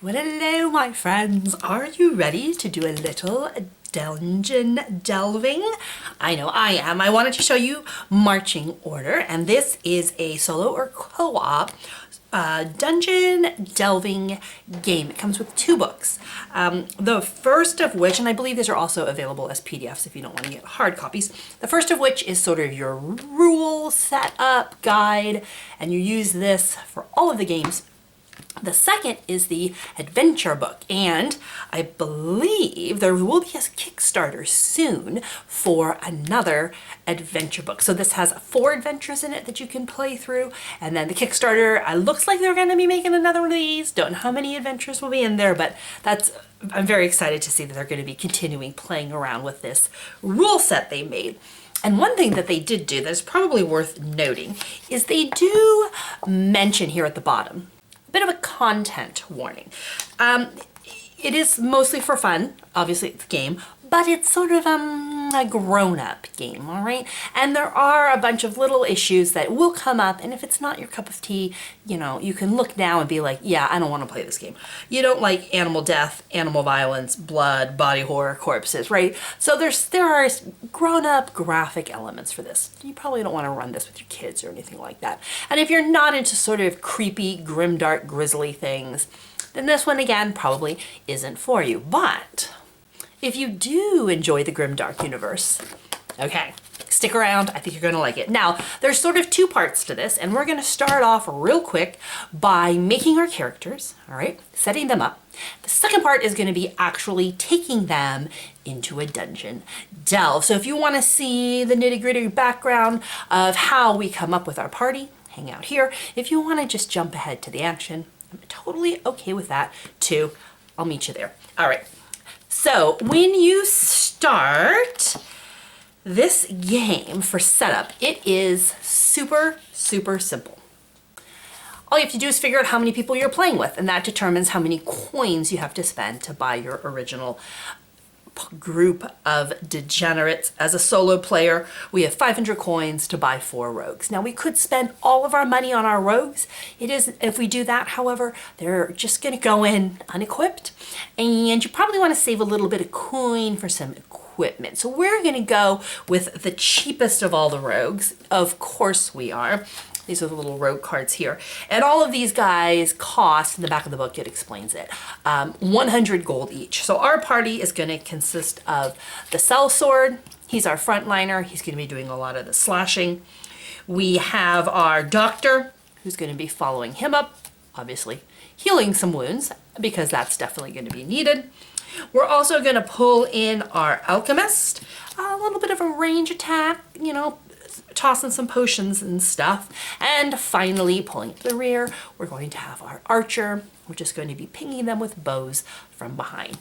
Well, hello, my friends. Are you ready to do a little dungeon delving? I know I am. I wanted to show you Marching Order, and this is a solo or co-op dungeon delving game. It comes with 2 books. The first of which, and I believe these are also available as PDFs if you don't want to get hard copies. The first of which is sort of your rule setup guide, and you use this for all of the games. The second is the adventure book, and I believe there will be a Kickstarter soon for another adventure book. So this has 4 adventures in it that you can play through, and then the Kickstarter, it looks like they're going to be making another one of these. Don't know how many adventures will be in there, but I'm very excited to see that they're going to be continuing playing around with this rule set they made. And one thing that they did do that's probably worth noting is they do mention here at the bottom bit of a content warning. It is mostly for fun, obviously it's a game, but it's sort of a grown-up game, all right? And there are a bunch of little issues that will come up, and if it's not your cup of tea, you know, you can look now and be like, yeah, I don't want to play this game. You don't like animal death, animal violence, blood, body horror, corpses, right? So there are grown-up graphic elements for this. You probably don't want to run this with your kids or anything like that. And if you're not into sort of creepy, grimdark, grisly things, then this one again probably isn't for you. But if you do enjoy the grimdark universe, okay, stick around. I think you're gonna like it. Now, there's sort of 2 parts to this, and we're gonna start off real quick by making our characters, all right, setting them up. The second part is gonna be actually taking them into a dungeon delve. So if you wanna see the nitty-gritty background of how we come up with our party, hang out here. If you wanna just jump ahead to the action, I'm totally okay with that too. I'll meet you there. All right. So when you start this game for setup, it is super, super simple. All you have to do is figure out how many people you're playing with, and that determines how many coins you have to spend to buy your original group of degenerates. As a solo player, we have 500 coins to buy 4 rogues. Now we could spend all of our money on our rogues. If we do that, however, they're just gonna go in unequipped, and you probably want to save a little bit of coin for some equipment. So we're gonna go with the cheapest of all the rogues. Of course we are. These are the little rogue cards here. And all of these guys cost, in the back of the book it explains it, 100 gold each. So our party is gonna consist of the sellsword. He's our frontliner. He's gonna be doing a lot of the slashing. We have our doctor, who's gonna be following him up, obviously healing some wounds, because that's definitely gonna be needed. We're also gonna pull in our alchemist, a little bit of a range attack, you know, tossing some potions and stuff. And finally, pulling up the rear, we're going to have our archer. We're just going to be pinging them with bows from behind.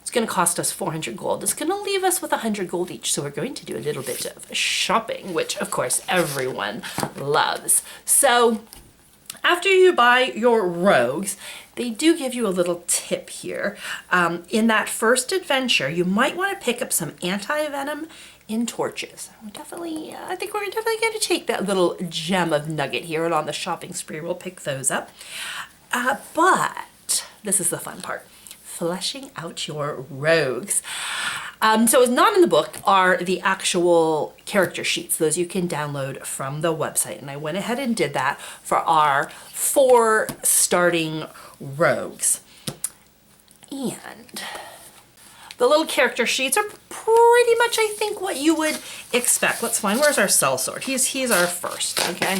It's going to cost us 400 gold. It's going to leave us with 100 gold each. So we're going to do a little bit of shopping, which of course everyone loves. So after you buy your rogues, they do give you a little tip here. In that first adventure, you might want to pick up some anti-venom in torches. I think we're definitely going to take that little gem of nugget here, and on the shopping spree we'll pick those up. But this is the fun part, fleshing out your rogues. So what's not in the book are the actual character sheets. Those you can download from the website, and I went ahead and did that for our 4 starting rogues. And the little character sheets are pretty much, I think, what you would expect. Let's find, where's our sellsword? He's our first, okay?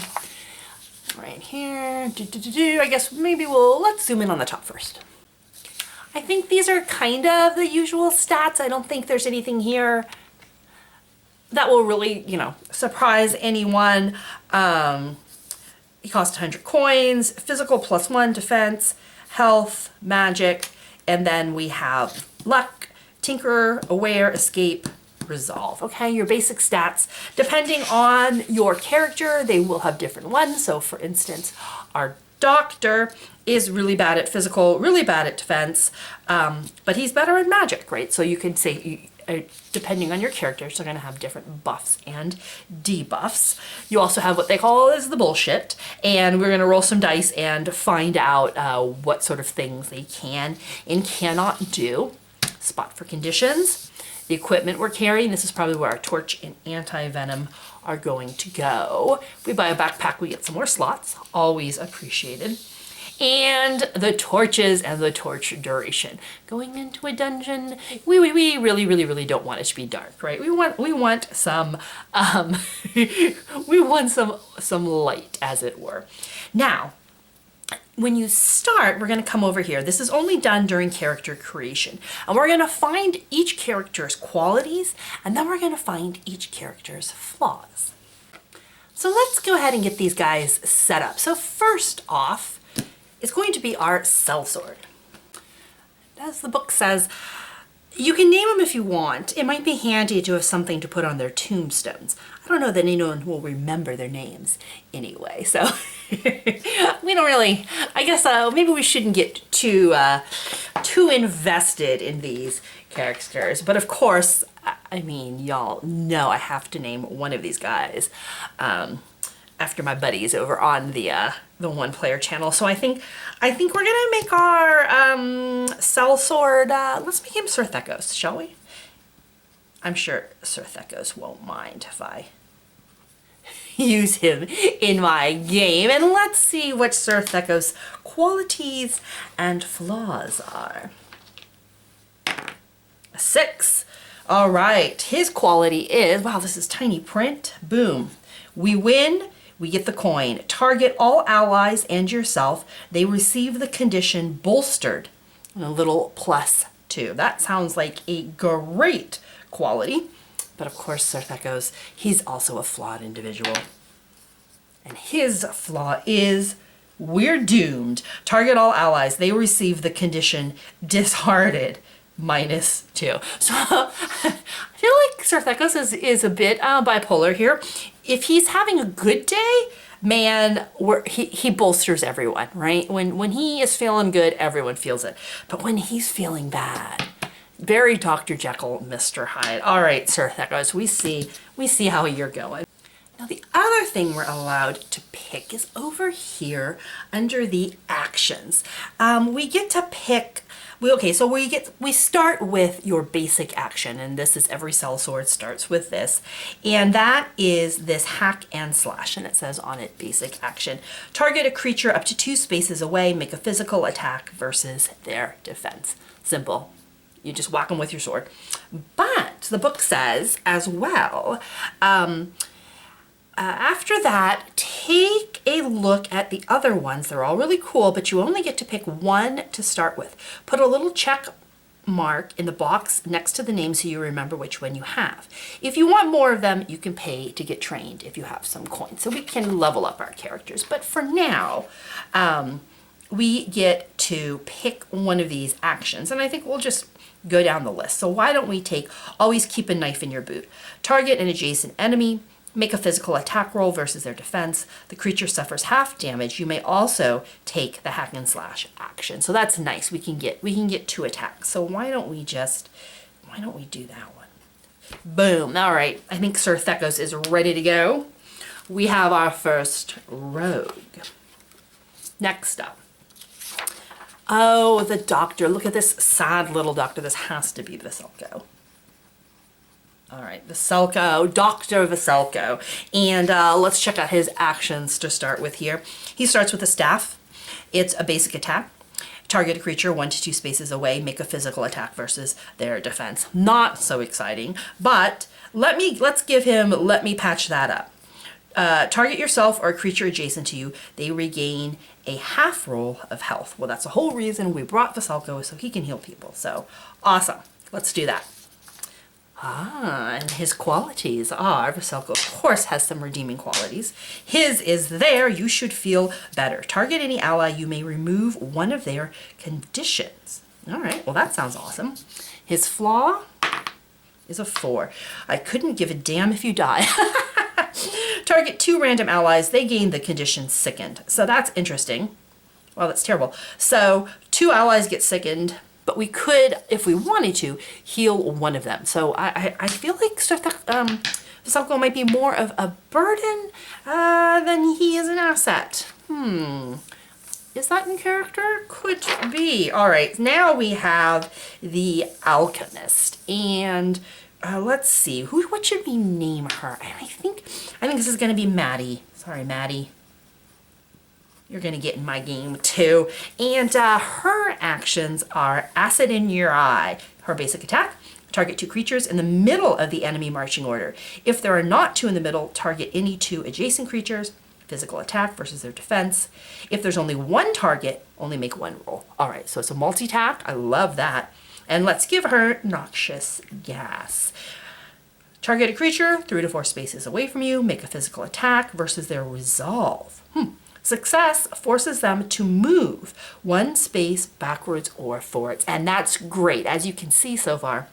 Right here, I guess maybe let's zoom in on the top first. I think these are kind of the usual stats. I don't think there's anything here that will really, you know, surprise anyone. He costs 100 coins, physical +1, defense, health, magic, and then we have luck, tinker, aware, escape, resolve. Okay, your basic stats. Depending on your character, they will have different ones. So for instance, our doctor is really bad at physical, really bad at defense, but he's better at magic, right? So you can say depending on your characters, are going to have different buffs and debuffs. You also have what they call as the bullshit, and we're going to roll some dice and find out what sort of things they can and cannot do. Spot for conditions. The equipment we're carrying, this is probably where our torch and anti-venom are going to go. If we buy a backpack, we get some more slots, always appreciated. And the torches and the torch duration. Going into a dungeon, we really don't want it to be dark, right? We want some we want some light, as it were. Now, when you start, we're going to come over here. This is only done during character creation. And we're going to find each character's qualities, and then we're going to find each character's flaws. So let's go ahead and get these guys set up. So first off, it's going to be our sellsword. As the book says, you can name them if you want. It might be handy to have something to put on their tombstones. I don't know that anyone will remember their names anyway, so we don't really, I guess maybe we shouldn't get too invested in these characters. But of course, I mean, y'all know I have to name one of these guys after my buddies over on the One Player channel. So I think we're gonna make our sellsword. Let's make him Sir Thekos, shall we? I'm sure Sir Thekos won't mind if I use him in my game. And let's see what Sir Thekos' qualities and flaws are. A 6. All right, his quality is, wow, this is tiny print. Boom. We win. We get the coin. Target all allies and yourself. They receive the condition bolstered. And a little +2. That sounds like a great quality. But of course, Sir Thekos, he's also a flawed individual. And his flaw is, we're doomed. Target all allies. They receive the condition disheartened. -2. So I feel like Sir Thekos is a bit bipolar here. If he's having a good day, man, he bolsters everyone, right? When he is feeling good, everyone feels it. But when he's feeling bad, very Dr. Jekyll, Mr. Hyde. All right, Sir Thekos, we see how you're going. Now the other thing we're allowed to pick is over here under the actions. We get to pick. So we start with your basic action, and this is every sellsword starts with this, and that is this hack and slash, and it says on it basic action. Target a creature up to 2 spaces away, make a physical attack versus their defense. Simple. You just whack them with your sword. But the book says as well, after that, take a look at the other ones. They're all really cool, but you only get to pick one to start with. Put a little check mark in the box next to the name so you remember which one you have. If you want more of them, you can pay to get trained if you have some coins. So we can level up our characters. But for now, we get to pick one of these actions. And I think we'll just go down the list. So why don't we take, always keep a knife in your boot. Target an adjacent enemy. Make a physical attack roll versus their defense. The creature suffers half damage. You may also take the hack and slash action. So that's nice. We can get 2 attacks. So why don't we do that one? Boom. All right. I think Sir Thekos is ready to go. We have our first rogue. Next up. Oh, the doctor. Look at this sad little doctor. This has to be Vaselko. All right, Vaselko, Dr. Vaselko. And let's check out his actions to start with here. He starts with a staff. It's a basic attack. Target a creature 1 to 2 spaces away, make a physical attack versus their defense. Not so exciting, but let me patch that up. Target yourself or a creature adjacent to you. They regain a half roll of health. Well, that's the whole reason we brought Vaselko, so he can heal people. So awesome. Let's do that. And his qualities are, Vaselko of course has some redeeming qualities. His is there, you should feel better. Target any ally, you may remove one of their conditions. All right, well that sounds awesome. His flaw is a 4. I couldn't give a damn if you die. Target 2 random allies, they gain the condition sickened. So that's interesting. Well, that's terrible. So 2 allies get sickened. but we could, if we wanted to, heal one of them. So I feel like Falco might be more of a burden than he is an asset. Is that in character? Could be. All right, now we have the Alchemist, and let's see, what should we name her? I think this is gonna be Maddie. Sorry, Maddie. You're gonna get in my game too. And her actions are Acid in Your Eye. Her basic attack, target 2 creatures in the middle of the enemy marching order. If there are not 2 in the middle, target any 2 adjacent creatures. Physical attack versus their defense. If there's only 1 target, only make 1 roll. All right, so it's a multi-tack. I love that. And let's give her Noxious Gas. Target a creature 3 to 4 spaces away from you, make a physical attack versus their resolve. Success forces them to move 1 space backwards or forwards. And that's great. As you can see so far,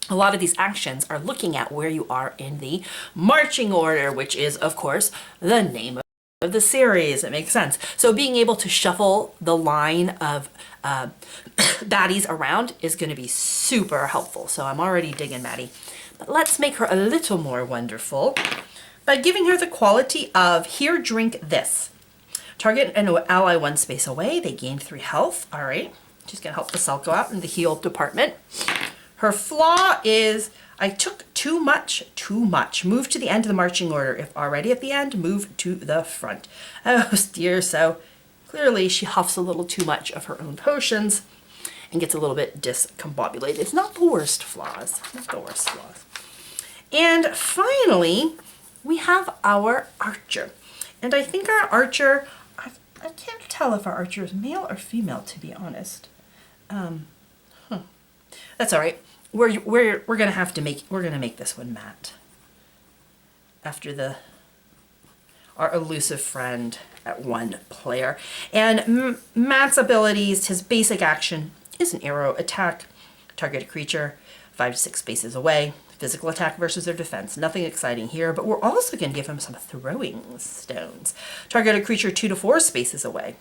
a lot of these actions are looking at where you are in the marching order, which is, of course, the name of the series. It makes sense. So being able to shuffle the line of baddies around is going to be super helpful. So I'm already digging Maddie. But let's make her a little more wonderful by giving her the quality of here, drink this. Target an ally 1 space away. They gain 3 health. All right. She's going to help Falco out in the heal department. Her flaw is I took too much. Move to the end of the marching order. If already at the end, move to the front. Oh dear, so clearly she huffs a little too much of her own potions and gets a little bit discombobulated. It's not the worst flaws, And finally, we have our archer. And I think our archer, I can't tell if our archer is male or female, to be honest. That's all right. We're gonna have to make this one Matt. After our elusive friend at 1 player. And Matt's abilities, his basic action is an arrow attack, target a creature 5 to 6 spaces away, physical attack versus their defense. Nothing exciting here, but we're also gonna give him some throwing stones. Target a creature 2 to 4 spaces away.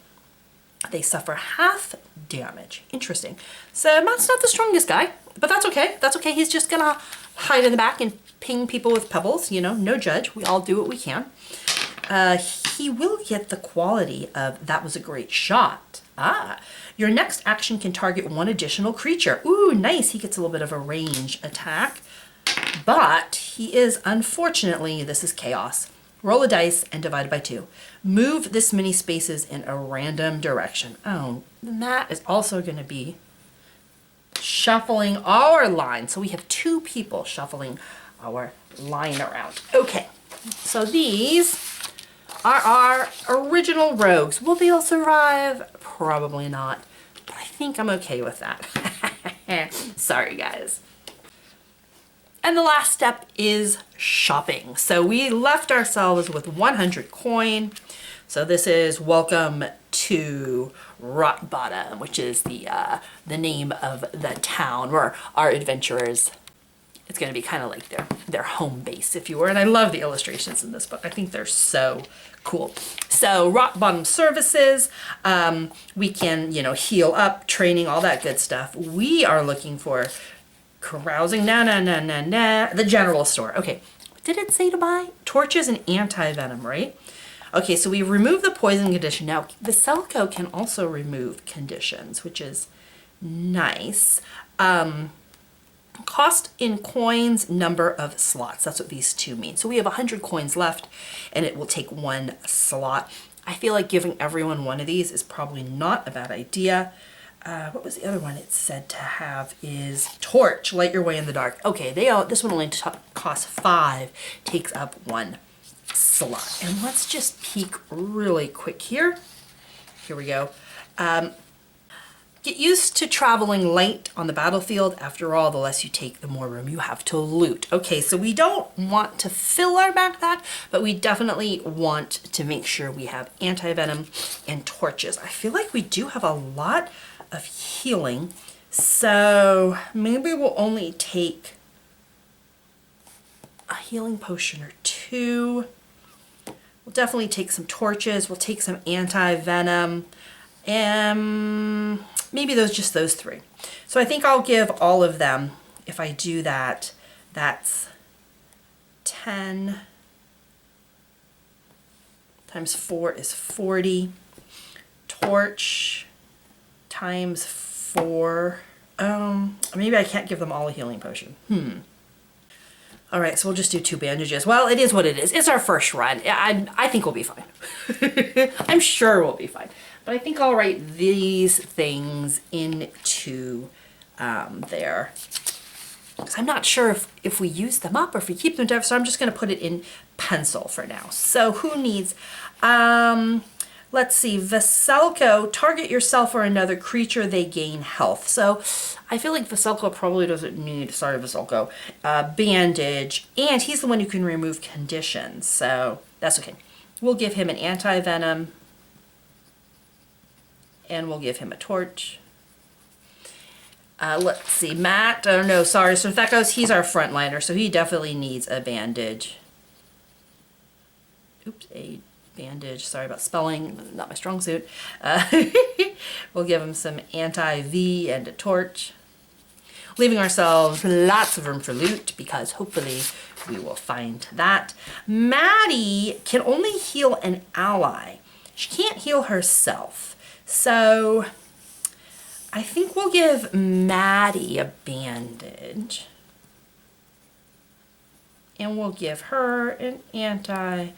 They suffer half damage. Interesting. So Matt's not the strongest guy, but that's okay. That's okay. He's just gonna hide in the back and ping people with pebbles. You know, no judge. We all do what we can. He will get the quality of that was a great shot. Your next action can target 1 additional creature. Ooh, nice. He gets a little bit of a range attack, but he is, unfortunately, this is chaos. Roll a dice and divide by 2. Move this many spaces in a random direction. Oh, and that is also going to be shuffling our line. So we have 2 people shuffling our line around. Okay, so these are our original rogues. Will they all survive? Probably not, but I think I'm okay with that. Sorry, guys. And the last step is shopping. So we left ourselves with 100 coin. So this is welcome to Rock Bottom, which is the name of the town where our adventurers, it's going to be kind of like their home base, if you were. And I love the illustrations in this book. I think they're so cool. So Rock Bottom services, we can, heal up, training, all that good stuff. We are looking for carousing, the general store. Okay, what did it say to buy? Torches and anti-venom, right? Okay, so we remove the poison condition. Now, Falco can also remove conditions, which is nice. Cost in coins, number of slots. That's what these 2 mean. So we have 100 coins left, and it will take 1 slot. I feel like giving everyone 1 of these is probably not a bad idea. What was the other one it said to have is torch, light your way in the dark. Okay, this one only costs 5, takes up 1 slot. And let's just peek really quick here. Here we go. Get used to traveling light on the battlefield. After all, the less you take, the more room you have to loot. Okay, so we don't want to fill our backpack, but we definitely want to make sure we have anti-venom and torches. I feel like we do have a lot of healing, so maybe we'll only take a healing potion or 2. We'll definitely take some torches, we'll take some anti-venom, And maybe just those 3. So I think I'll give all of them, if I do that, that's 10 times 4 is 40. Torch times 4. Maybe I can't give them all a healing potion. All right, so we'll just do 2 bandages. Well, it is what it is. It's our first run. I think we'll be fine. I'm sure we'll be fine. But I think I'll write these things into there. Because I'm not sure if we use them up or if we keep them down. So I'm just going to put it in pencil for now. So who needs... let's see, Veselko, target yourself or another creature, they gain health. So I feel like Veselko probably doesn't need, sorry Veselko, bandage, and he's the one who can remove conditions, so that's okay. We'll give him an anti-venom, and we'll give him a torch. Let's see, Matt, oh no, sorry, so if that goes, he's our frontliner, so he definitely needs a bandage. Oops, a bandage, sorry about spelling, not my strong suit. We'll give him some anti-V and a torch, leaving ourselves lots of room for loot because hopefully we will find that. Maddie can only heal an ally. She can't heal herself. So I think we'll give Maddie a bandage. And we'll give her an anti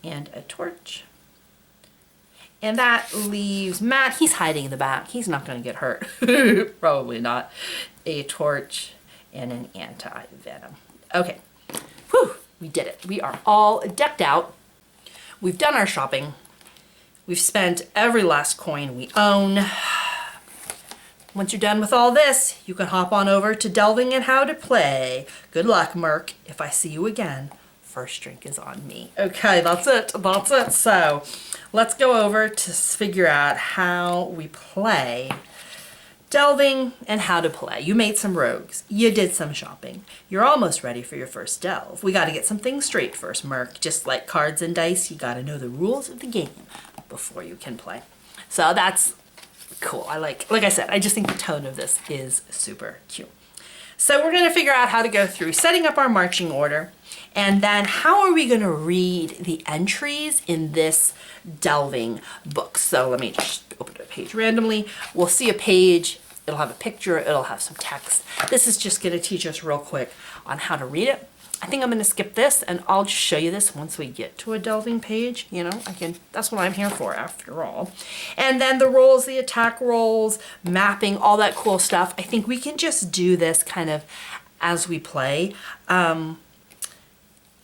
and a torch. And that leaves Matt, he's hiding in the back. He's not going to get hurt. Probably not. A torch and an anti-venom. Okay. Whew, we did it. We are all decked out. We've done our shopping. We've spent every last coin we own. Once you're done with all this, you can hop on over to Delving and How to Play. Good luck, Merc. If I see you again, first drink is on me. Okay, that's it. That's it. So let's go over to figure out how we play Delving and How to Play. You made some rogues. You did some shopping. You're almost ready for your first delve. We got to get some things straight first, Merc. Just like cards and dice, you got to know the rules of the game before you can play. So that's cool. Like I said, I just think the tone of this is super cute. So we're going to figure out how to go through setting up our marching order, and then how are we going to read the entries in this delving book. So let me just open a page randomly. We'll see a page. It'll have a picture. It'll have some text. This is just going to teach us real quick on how to read it. I think I'm going to skip this and I'll just show you this once we get to a delving page. You know, that's what I'm here for after all. And then the rolls, the attack rolls, mapping, all that cool stuff. I think we can just do this kind of as we play,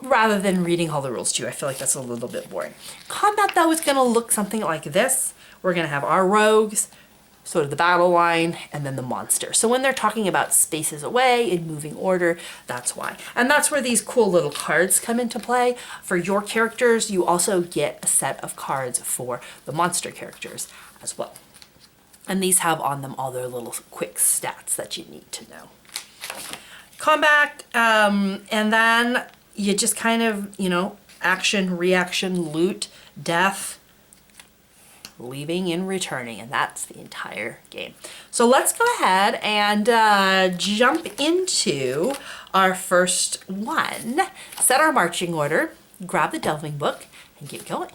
rather than reading all the rules to you. I feel like that's a little bit boring. Combat though is going to look something like this. We're going to have our rogues, sort of the battle line, and then the monster. So when they're talking about spaces away in moving order, that's why. And that's where these cool little cards come into play. For your characters, you also get a set of cards for the monster characters as well. And these have on them all their little quick stats that you need to know. Combat, and then you just kind of, you know, action, reaction, loot, death, leaving and returning, and that's the entire game. So let's go ahead and jump into our first one. Set our marching order, grab the delving book, and get going.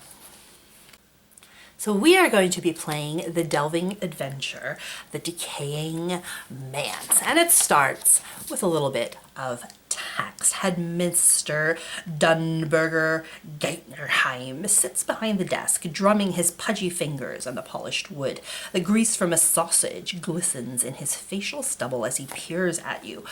So we are going to be playing the delving adventure, The Decaying Manse, and it starts with a little bit of text. Headmaster Dunberger Geitnerheim sits behind the desk, drumming his pudgy fingers on the polished wood. The grease from a sausage glistens in his facial stubble as he peers at you.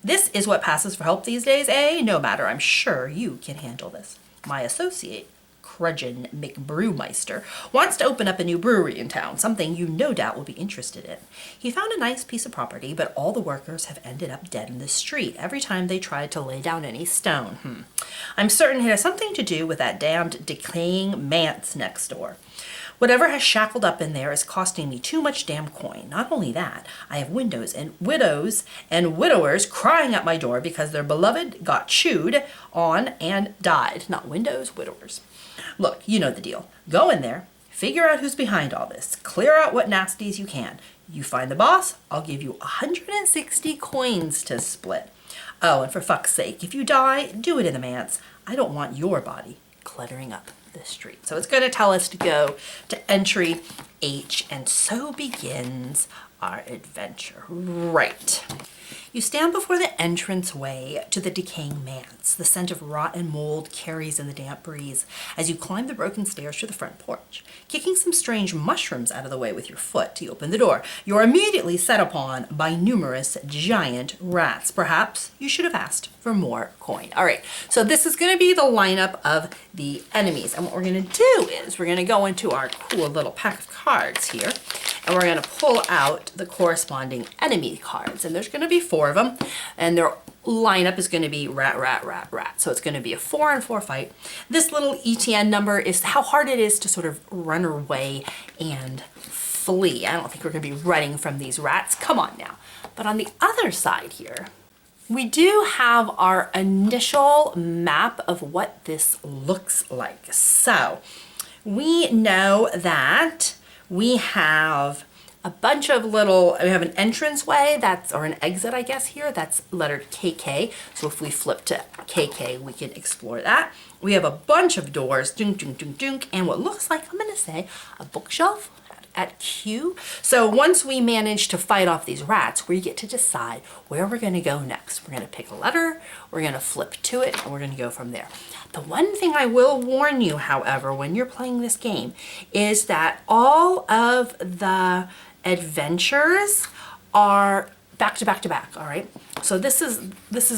This is what passes for help these days, eh? No matter, I'm sure you can handle this. My associate, Crudgeon McBrewmeister, wants to open up a new brewery in town, something you no doubt will be interested in. He found a nice piece of property, but all the workers have ended up dead in the street every time they tried to lay down any stone. I'm certain it has something to do with that damned decaying manse next door. Whatever has shackled up in there is costing me too much damn coin. Not only that, I have widows and widowers crying at my door because their beloved got chewed on and died. Not windows, widowers. Look, you know the deal. Go in there, Figure out who's behind all this. Clear out what nasties you can. You find the boss, I'll give you 160 coins to split. Oh, and for fuck's sake, if you die, do it in the manse. I don't want your body cluttering up the street. So it's going to tell us to go to entry H, and so begins our adventure. Right. You stand before the entranceway to the decaying manse. The scent of rot and mold carries in the damp breeze as you climb the broken stairs to the front porch. Kicking some strange mushrooms out of the way with your foot, you open the door. You're immediately set upon by numerous giant rats. Perhaps you should have asked for more coin. All right, so this is going to be the lineup of the enemies. And what we're going to do is we're going to go into our cool little pack of cards here, and we're going to pull out the corresponding enemy cards. And there's going to be 4 of them, and their lineup is going to be rat, rat, rat, rat. So it's going to be a 4-on-4 fight. This little ETN number is how hard it is to sort of run away and flee. I don't think we're going to be running from these rats. Come on now. But on the other side here, we do have our initial map of what this looks like. So we know that we have a bunch of we have an entranceway or an exit, I guess here, that's lettered KK. So if we flip to KK, we can explore that. We have a bunch of doors, dunk, dunk, dunk, dunk, and what looks like, I'm gonna say, a bookshelf at Q. So once we manage to fight off these rats, we get to decide where we're gonna go next. We're gonna pick a letter, we're gonna flip to it, and we're gonna go from there. The one thing I will warn you, however, when you're playing this game, is that all of the adventures are back to back to back, all right? So this is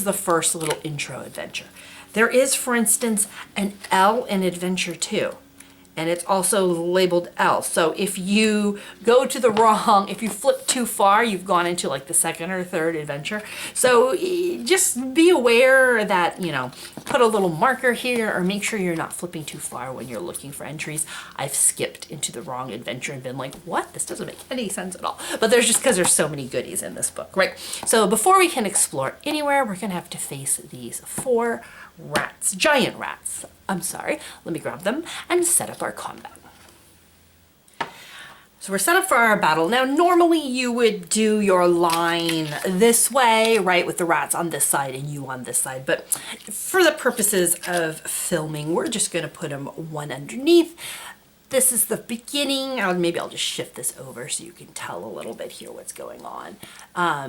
the first little intro adventure. There is, for instance, an L in Adventure 2, and it's also labeled L. So if you go to the wrong, if you flip too far, you've gone into like the second or third adventure. So just be aware that, you know, put a little marker here, or make sure you're not flipping too far when you're looking for entries. I've skipped into the wrong adventure and been like, what? This doesn't make any sense at all. But there's just because there's so many goodies in this book, right? So before we can explore anywhere, we're gonna have to face these 4 rats, giant rats. I'm sorry, let me grab them and set up our combat. So we're set up for our battle. Now, normally you would do your line this way, right, with the rats on this side and you on this side. But for the purposes of filming, we're just gonna put them one underneath. This is the beginning. Maybe I'll just shift this over so you can tell a little bit here what's going on.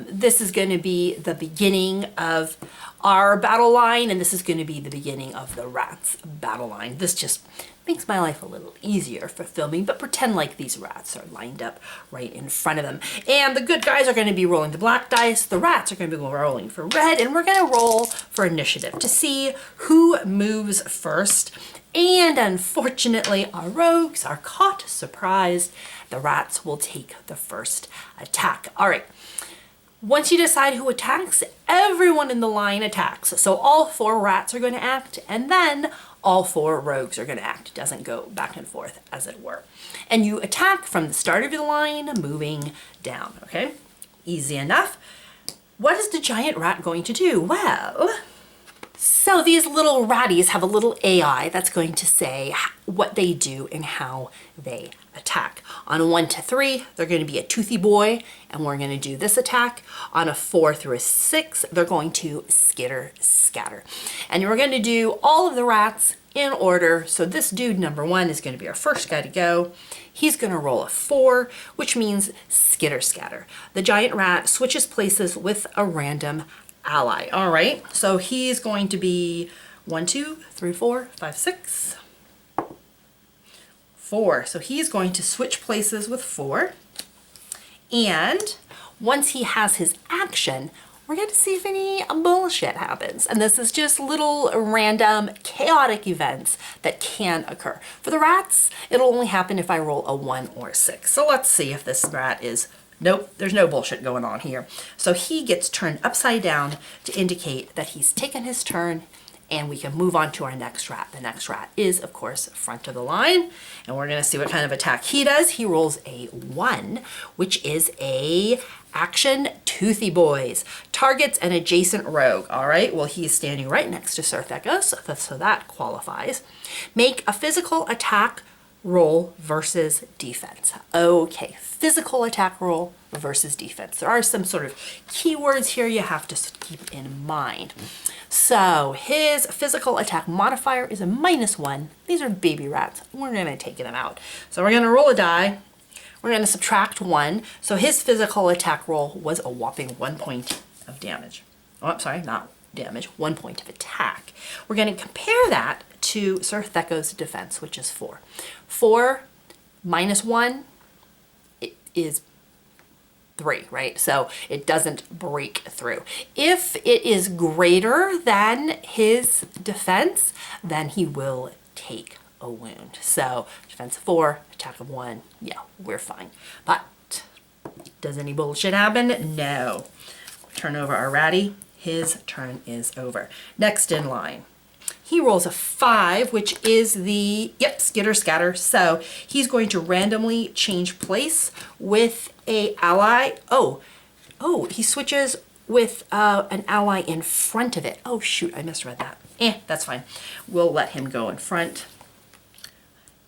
This is going to be the beginning of our battle line, and this is going to be the beginning of the rats battle line. This just makes my life a little easier for filming, but pretend like these rats are lined up right in front of them. And the good guys are going to be rolling the black dice, the rats are going to be rolling for red, and we're going to roll for initiative to see who moves first. And unfortunately, our rogues are caught surprised. The rats will take the first attack. All right. Once you decide who attacks, everyone in the line attacks. So all 4 rats are going to act, and then all 4 rogues are going to act. It doesn't go back and forth, as it were. And you attack from the start of your line, moving down, okay? Easy enough. What is the giant rat going to do? Well, so these little ratties have a little AI that's going to say what they do and how they attack. On 1 to 3, they're going to be a toothy boy, and we're going to do this attack. On a 4 through a 6, they're going to skitter scatter. And we're going to do all of the rats in order. So this dude, number 1, is going to be our first guy to go. He's going to roll a 4, which means skitter scatter. The giant rat switches places with a random ally. All right, so he's going to be 1, 2, 3, 4, 5, 6, 4. So he's going to switch places with 4. And once he has his action, we're going to see if any bullshit happens. And this is just little random chaotic events that can occur. For the rats, it'll only happen if I roll a 1 or a 6. So let's see if this rat is nope, there's no bullshit going on here. So he gets turned upside down to indicate that he's taken his turn, and we can move on to our next rat. The next rat is, of course, front of the line, and we're gonna see what kind of attack he does. He rolls a 1, which is a action toothy boys. Targets an adjacent rogue. All right, well, he's standing right next to Surf Echo, so that qualifies. Make a physical attack roll versus defense. Okay, physical attack roll versus defense. There are some sort of keywords here you have to keep in mind. So his physical attack modifier is a -1. These are baby rats. We're gonna take them out. So we're gonna roll a die. We're gonna subtract 1. So his physical attack roll was a whopping 1 point of damage. Oh, I'm sorry, not damage, 1 point of attack. We're gonna compare that to Sir Thecco's defense, which is 4. 4 minus 1 is 3, right? So it doesn't break through. If it is greater than his defense, then he will take a wound. So defense 4, attack of 1, yeah, we're fine. But does any bullshit happen? No. Turn over our ratty. His turn is over. Next in line. He rolls a 5, which is the, yep, skitter scatter. So he's going to randomly change place with a ally. Oh, he switches with an ally in front of it. Oh shoot, I misread that. That's fine. We'll let him go in front.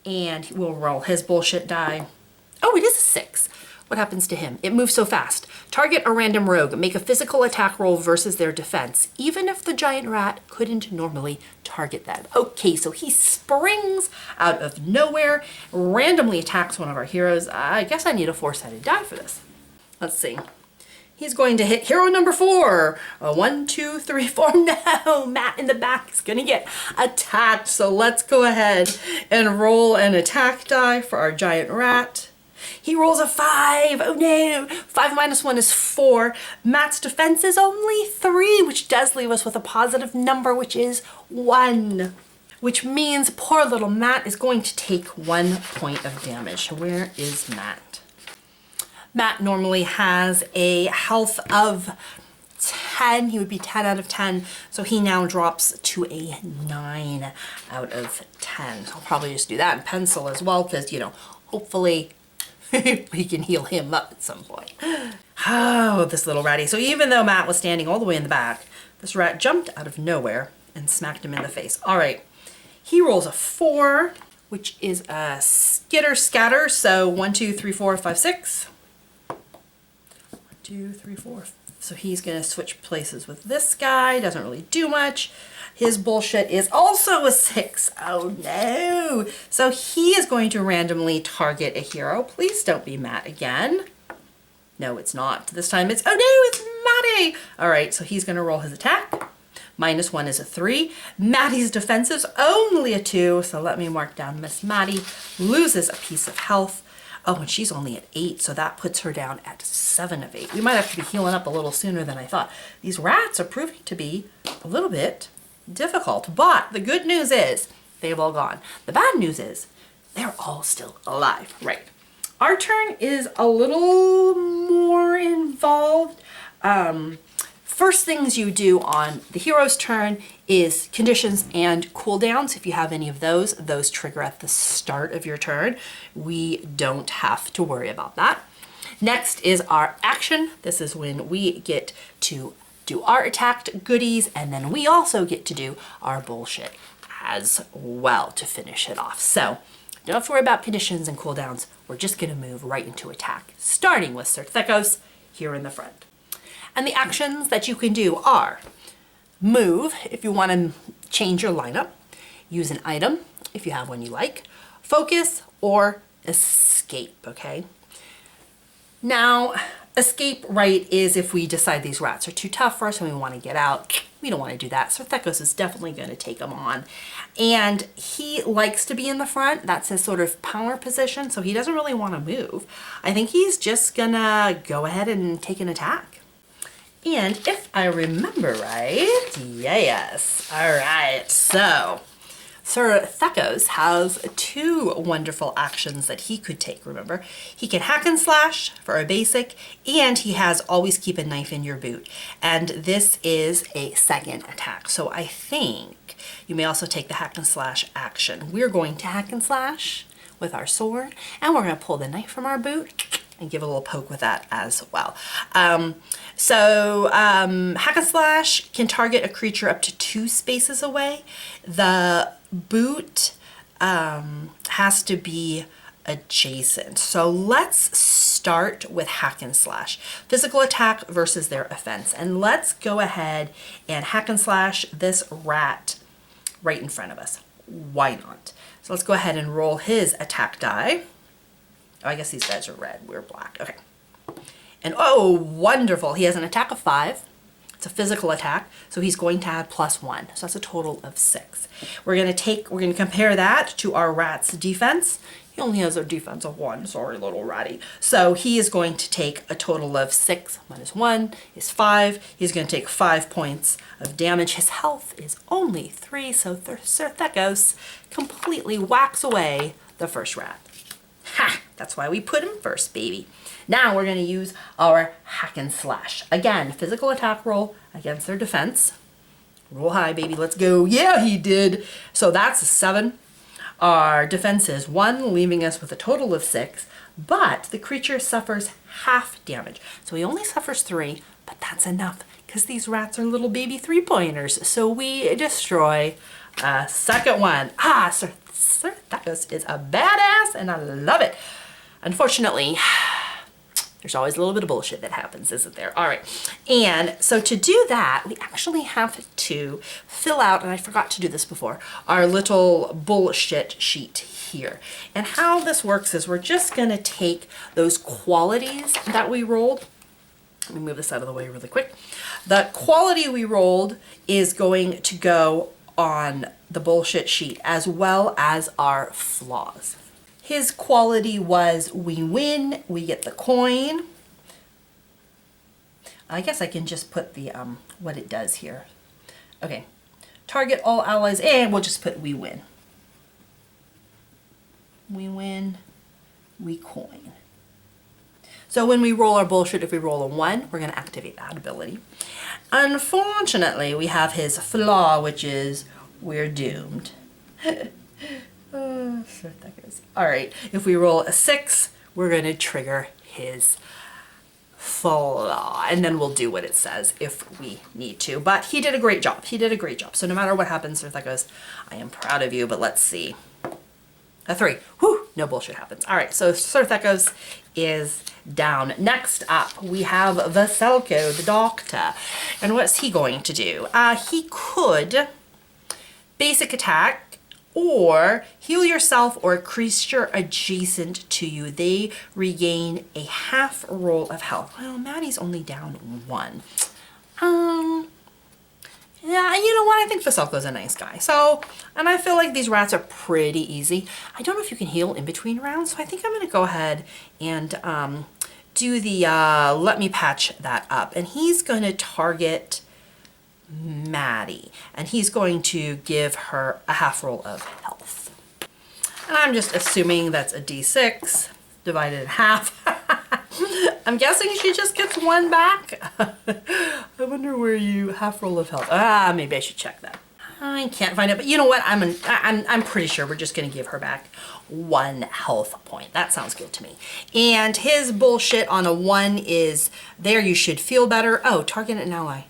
And we'll roll his bullshit die. Oh, it is a 6. What happens to him? It moves so fast. Target a random rogue. Make a physical attack roll versus their defense, even if the giant rat couldn't normally target them. Okay, so he springs out of nowhere, randomly attacks one of our heroes. I guess I need a 4-sided die for this. Let's see. He's going to hit hero number 4. 1, 2, 3, 4. No, Matt in the back is going to get attacked. So let's go ahead and roll an attack die for our giant rat. He rolls a 5. Oh no. 5 minus 1 is 4. Matt's defense is only 3, which does leave us with a positive number, which is 1. Which means poor little Matt is going to take 1 point of damage. Where is Matt? Matt normally has a health of 10. He would be 10 out of 10. So he now drops to a 9 out of 10. So I'll probably just do that in pencil as well because, you know, hopefully we can heal him up at some point. Oh, this little ratty. So even though Matt was standing all the way in the back, this rat jumped out of nowhere and smacked him in the face. All right, he rolls a 4, which is a skitter scatter. So 1, 2, 3, 4, 5, 6. 1, 2, 3, 4. So he's gonna switch places with this guy. Doesn't really do much. His bullshit is also a 6. Oh no. So he is going to randomly target a hero. Please don't be Matt again. No, it's not. This time it's, oh no, it's Matty. All right, so he's gonna roll his attack. -1 is a 3. Maddie's defense is only a 2. So let me mark down Miss Maddie. Loses a piece of health. Oh, and she's only at 8, so that puts her down at 7 of 8. We might have to be healing up a little sooner than I thought. These rats are proving to be a little bit difficult, but the good news is they've all gone. The bad news is they're all still alive. Right. Our turn is a little more involved. First things you do on the hero's turn is conditions and cooldowns. If you have any of those trigger at the start of your turn. We don't have to worry about that. Next is our action. This is when we get to do our attacked goodies, and then we also get to do our bullshit as well to finish it off. So don't have to worry about conditions and cooldowns. We're just gonna move right into attack, starting with Sir Thecos here in the front. And the actions that you can do are move if you want to change your lineup, use an item if you have one you like, focus, or escape, okay? Now, escape, right, is if we decide these rats are too tough for us and we want to get out. We don't want to do that. So Thecos is definitely going to take them on. And he likes to be in the front. That's his sort of power position, so he doesn't really want to move. I think he's just gonna go ahead and take an attack. And if I remember right, yes. All right, so Sir Thecos has 2 wonderful actions that he could take, remember. He can hack and slash for a basic, and he has always keep a knife in your boot. And this is a second attack. So I think you may also take the hack and slash action. We're going to hack and slash with our sword, and we're gonna pull the knife from our boot and give a little poke with that as well. Hack and slash can target a creature up to 2 spaces away. The boot has to be adjacent. So let's start with hack and slash. Physical attack versus their offense. And let's go ahead and hack and slash this rat right in front of us. Why not? So let's go ahead and roll his attack die. Oh, I guess these guys are red. We're black. Okay. And oh, wonderful. He has an attack of 5. It's a physical attack, so he's going to add +1. So that's a total of 6. We're gonna compare that to our rat's defense. He only has a defense of 1. Sorry, little ratty. So he is going to take a total of 6 minus 1 is 5. He's going to take 5 points of damage. His health is only 3, so Sir Thekos completely whacks away the first rat. Ha! That's why we put him first, baby. Now we're going to use our hack and slash. Again, physical attack roll against their defense. Roll high, baby. Let's go. Yeah, he did. So that's a 7. Our defense is 1, leaving us with a total of 6. But the creature suffers half damage. So he only suffers 3, but that's enough because these rats are little baby 3-pointers. So we destroy a second one. Sir Thekos is a badass and I love it. Unfortunately, there's always a little bit of bullshit that happens, isn't there? All right. And so to do that, we actually have to fill out, and I forgot to do this before, our little bullshit sheet here. And how this works is we're just going to take those qualities that we rolled. Let me move this out of the way really quick. The quality we rolled is going to go on the bullshit sheet as well as our flaws. His quality was we win, we get the coin. I guess I can just put the what it does here. Okay, target all allies, and we'll just put we win. We win, we coin. So when we roll our bullshit, if we roll a 1, we're going to activate that ability. Unfortunately, we have his flaw, which is we're doomed. Oh, sure that goes. All right, if we roll a 6, we're going to trigger his flaw, and then we'll do what it says if we need to. But he did a great job. He did a great job. So no matter what happens, Sir Thekos, I am proud of you. But let's see. A 3. Whew, no bullshit happens. All right, so Sir Thekos is down. Next up, we have Veselko, the doctor. And what's he going to do? He could basic attack, or heal yourself or a creature adjacent to you. They regain a half roll of health. Well, Maddie's only down 1. Yeah, you know what? I think Veselko's a nice guy. So, and I feel like these rats are pretty easy. I don't know if you can heal in between rounds, so I think I'm going to go ahead and do the let me patch that up. And he's going to target Maddie, and he's going to give her a half roll of health. And I'm just assuming that's a d6 divided in half. I'm guessing she just gets 1 back. I wonder where you half roll of health. Maybe I should check that. I can't find it, but you know what? I'm pretty sure we're just going to give her back 1 health point. That sounds good to me. And his bullshit on a 1 is there. You should feel better. Oh, target an ally.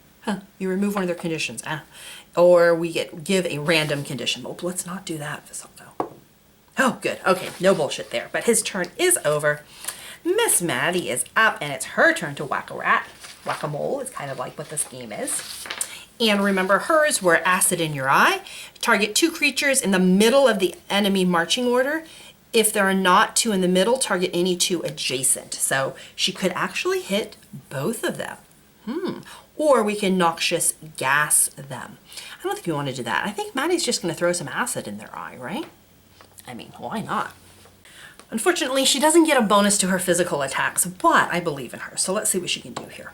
You remove one of their conditions. Or we give a random condition. Well, let's not do that, Veselko. Oh, good. Okay, no bullshit there. But his turn is over. Miss Maddie is up, and it's her turn to whack a rat. Whack-a-mole is kind of like what this game is. And remember, hers were acid in your eye. Target 2 creatures in the middle of the enemy marching order. If there are not 2 in the middle, target any 2 adjacent. So she could actually hit both of them. Or we can noxious gas them. I don't think we want to do that. I think Maddie's just going to throw some acid in their eye, right? I mean, why not? Unfortunately, she doesn't get a bonus to her physical attacks, but I believe in her. So let's see what she can do here.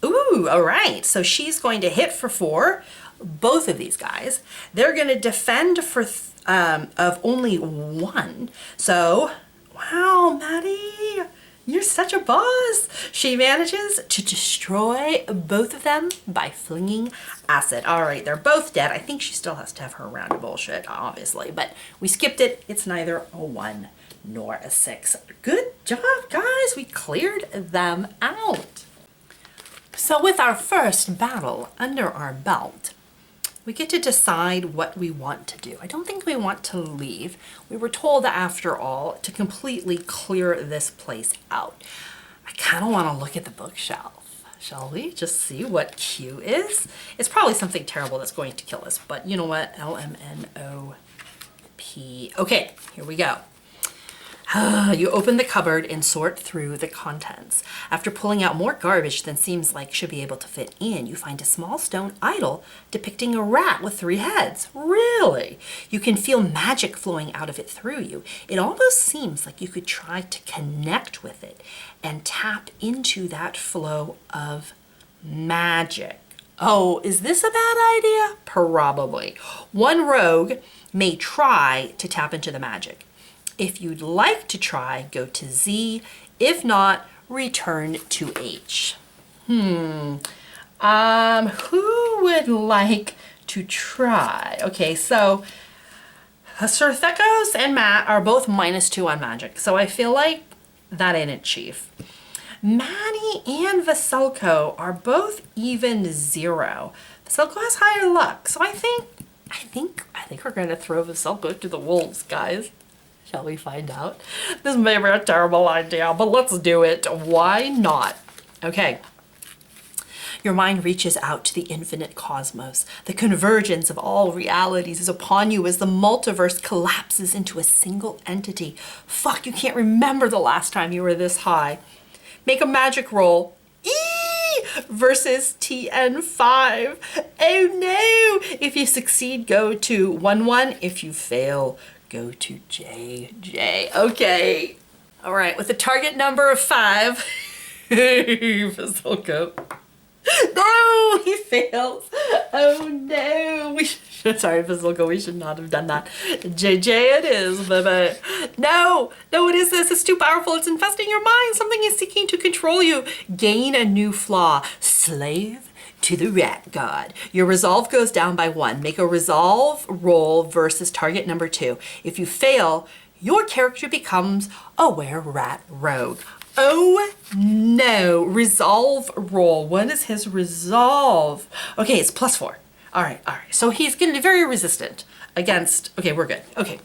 Ooh, all right. So she's going to hit for 4, both of these guys. They're going to defend for of only 1. So, wow, Maddie, you're such a boss. She manages to destroy both of them by flinging acid. All right, they're both dead. I think she still has to have her round of bullshit, obviously, but we skipped it. It's neither a 1 nor a 6. Good job, guys. We cleared them out. So with our first battle under our belt, We get to decide what we want to do. I don't think we want to leave. We were told, after all, to completely clear this place out. I kind of want to look at the bookshelf. Shall we just see what Q is? It's probably something terrible that's going to kill us, but you know what? LMNOP. Okay, here we go. You open the cupboard and sort through the contents. After pulling out more garbage than seems like should be able to fit in, you find a small stone idol depicting a rat with 3 heads. Really? You can feel magic flowing out of it through you. It almost seems like you could try to connect with it and tap into that flow of magic. Oh, is this a bad idea? Probably. One rogue may try to tap into the magic. If you'd like to try, go to Z. If not, return to H. Who would like to try? Okay, so Sir Thekos and Matt are both -2 on magic, so I feel like that ain't it, Chief. Maddie and Vasilko are both even 0. Vasilko has higher luck, so I think we're gonna throw Vasilko to the wolves, guys. Shall we find out? This may be a terrible idea, but let's do it. Why not? Okay. Your mind reaches out to the infinite cosmos. The convergence of all realities is upon you as the multiverse collapses into a single entity. Fuck, you can't remember the last time you were this high. Make a magic roll. Versus TN5. Oh no! If you succeed, go to 1-1. If you fail, go to JJ. Okay. All right, with a target number of 5. Vasilko. No, he fails. Oh no. Sorry, Vasilko, we should not have done that. JJ it is, but no, what is this? It's too powerful. It's infesting your mind. Something is seeking to control you. Gain a new flaw. Slave to the rat god. Your resolve goes down by 1. Make a resolve roll versus target number 2. If you fail, your character becomes a were-rat rogue. Oh no, resolve roll. What is his resolve? Okay, it's +4. All right. So he's going to be very resistant against, okay, we're good. Okay.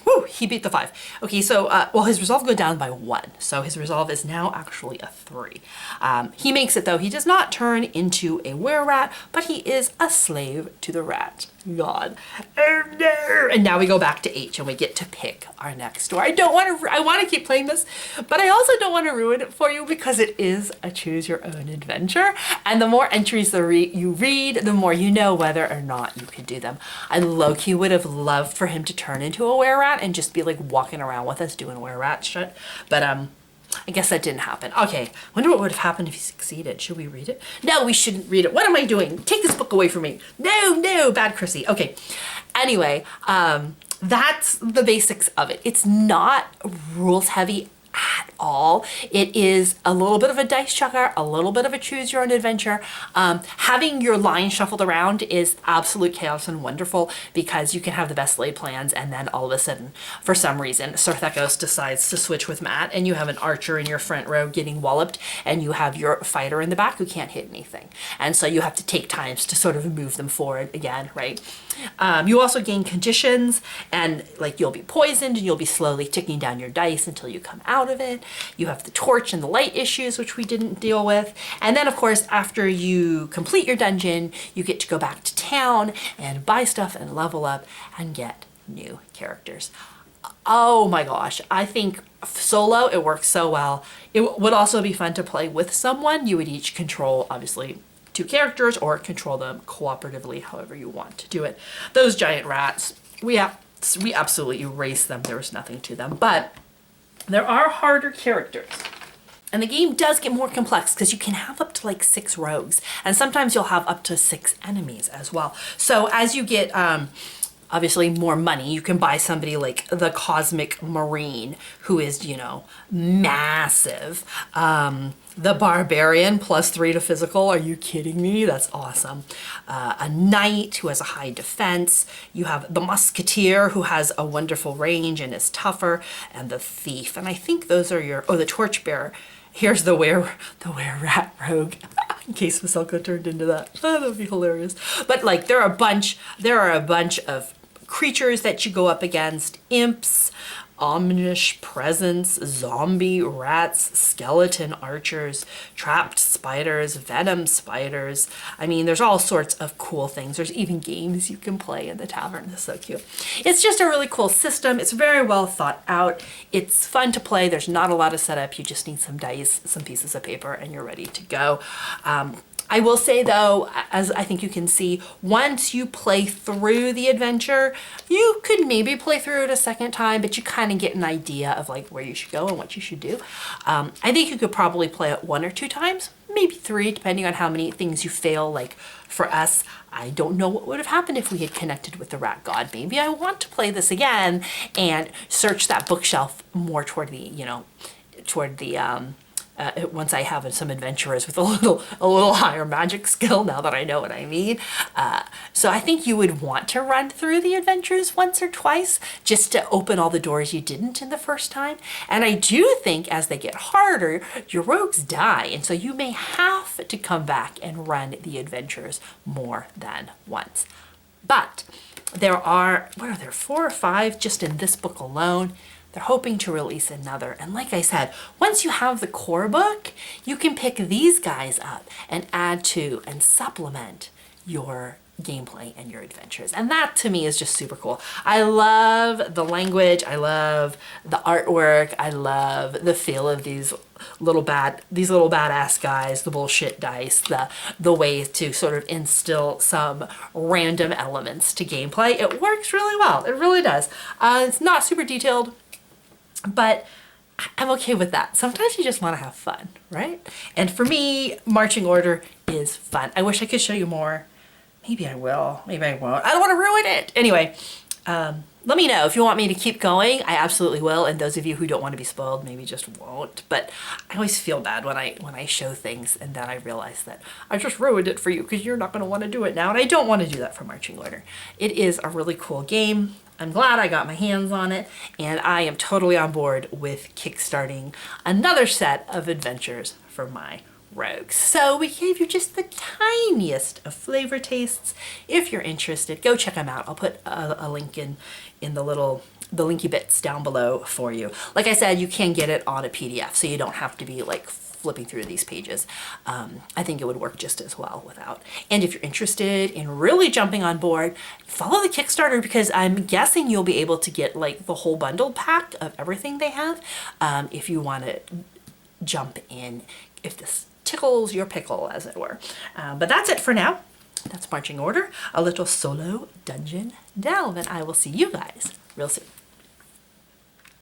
Woo, he beat the 5. Okay, so, well, his resolve go down by 1. So his resolve is now actually a 3. He makes it, though. He does not turn into a were-rat, but he is a slave to the rat god. Oh no! And now we go back to H and we get to pick our next story. I want to keep playing this, but I also don't want to ruin it for you because it is a choose your own adventure. And the more entries you read, the more you know whether or not you can do them. I low-key would have loved for him to turn into a were-rat and just be like walking around with us doing were-rat shit. But I guess that didn't happen. Okay, wonder what would have happened if he succeeded. Should we read it? No, we shouldn't read it. What am I doing? Take this book away from me. No, bad Chrissy. Okay, anyway, that's the basics of it. It's not rules heavy at all. It is a little bit of a dice chucker, a little bit of a choose your own adventure. Having your line shuffled around is absolute chaos and wonderful because you can have the best laid plans and then all of a sudden, for some reason, Sir Thekos decides to switch with Matt and you have an archer in your front row getting walloped and you have your fighter in the back who can't hit anything. And so you have to take times to sort of move them forward again, right? You also gain conditions and like you'll be poisoned and you'll be slowly ticking down your dice until you come out of it. You have the torch and the light issues, which we didn't deal with. And then of course, after you complete your dungeon, you get to go back to town and buy stuff and level up and get new characters. Oh my gosh, I think solo, it works so well. It would also be fun to play with someone. You would each control, obviously, 2 characters or control them cooperatively, however you want to do it. Those giant rats, we absolutely erased them. There was nothing to them, but there are harder characters. And the game does get more complex because you can have up to like 6 rogues and sometimes you'll have up to 6 enemies as well. So as you get obviously more money, you can buy somebody like the Cosmic Marine who is, you know, massive. The Barbarian +3 to physical. Are you kidding me? That's awesome. A Knight who has a high defense. You have the Musketeer who has a wonderful range and is tougher, and the Thief. And I think those are your, oh, the Torchbearer. Here's the were-rat rogue. in case Vasilka turned into that. Oh, that would be hilarious. But like there are a bunch of creatures that you go up against: imps, ominous presence, zombie rats, skeleton archers, trapped spiders, venom spiders. I mean, there's all sorts of cool things. There's even games you can play in the tavern. It's so cute. It's just a really cool system. It's very well thought out. It's fun to play. There's not a lot of setup. You just need some dice, some pieces of paper, and you're ready to go. I will say though, as I think you can see, once you play through the adventure, you could maybe play through it a second time, but you kind of get an idea of like where you should go and what you should do. I think you could probably play it 1 or 2 times, maybe 3, depending on how many things you fail. Like for us, I don't know what would have happened if we had connected with the rat god. Maybe I want to play this again and search that bookshelf more toward the, you know, toward the, once I have some adventurers with a little higher magic skill, now that I know what I mean. So I think you would want to run through the adventures once or twice just to open all the doors you didn't in the first time. And I do think as they get harder, your rogues die. And so you may have to come back and run the adventures more than once. But there are, what are there, 4 or 5 just in this book alone. They're hoping to release another. And like I said, once you have the core book, you can pick these guys up and add to and supplement your gameplay and your adventures. And that to me is just super cool. I love the language. I love the artwork. I love the feel of these little badass guys, the bullshit dice, the way to sort of instill some random elements to gameplay. It works really well. It really does. It's not super detailed, but I'm okay with that. Sometimes you just want to have fun, right? And for me, marching order is fun. I wish I could show you more. Maybe I will, maybe I won't. I don't want to ruin it. Anyway, let me know if you want me to keep going. I absolutely will. And those of you who don't want to be spoiled, maybe just won't. But I always feel bad when I show things and then I realize that I just ruined it for you because you're not going to want to do it now. And I don't want to do that for marching order. It is a really cool game. I'm glad I got my hands on it, and I am totally on board with kickstarting another set of adventures for my rogues. So we gave you just the tiniest of flavor tastes. If you're interested, go check them out. I'll put a link in the linky bits down below for you. Like I said, you can get it on a PDF, so you don't have to be like flipping through these pages. I think it would work just as well without. And if you're interested in really jumping on board, follow the Kickstarter, because I'm guessing you'll be able to get like the whole bundle pack of everything they have if you want to jump in, if this tickles your pickle, as it were. But that's it for now. That's Marching Order, a little solo dungeon delve, and I will see you guys real soon.